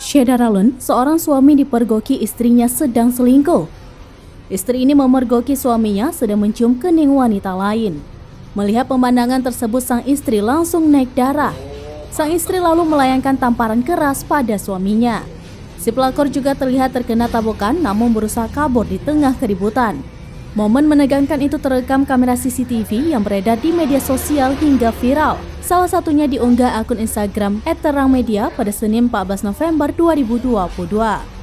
Syederalun, seorang suami dipergoki istrinya sedang selingkuh. Istri ini memergoki suaminya sedang mencium kening wanita lain. Melihat pemandangan tersebut, sang istri langsung naik darah. Sang istri lalu melayangkan tamparan keras pada suaminya. Si pelakor juga terlihat terkena tabokan namun berusaha kabur di tengah keributan. Momen menegangkan itu terekam kamera CCTV yang beredar di media sosial hingga viral. Salah satunya diunggah akun Instagram @terangmedia pada Senin 14 November 2022.